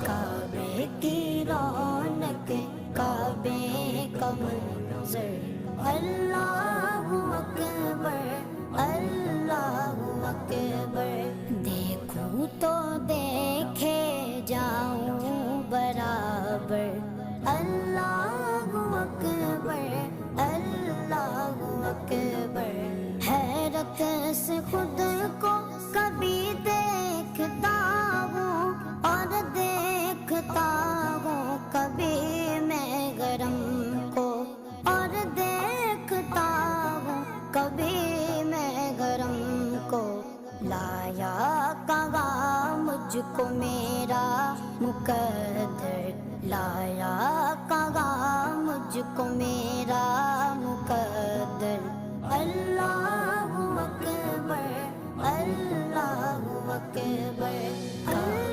کعبے کی رونق کعبے کا منظر اللہ اکبر اللہ اکبر دیکھوں تو دیکھے جاؤں برابر اللہ اکبر اللہ اکبر حیرت سے خود کو کبھی دیکھتا ہوں اور دیکھتا ہوں کبھی میں گرم کو اور دیکھتا ہوں کبھی میں گرم کو لایا کہاں مجھ کو میرا مقدر لایا کہاں مجھ کو میرا مقدر اللہ اکبر اللہ اکبر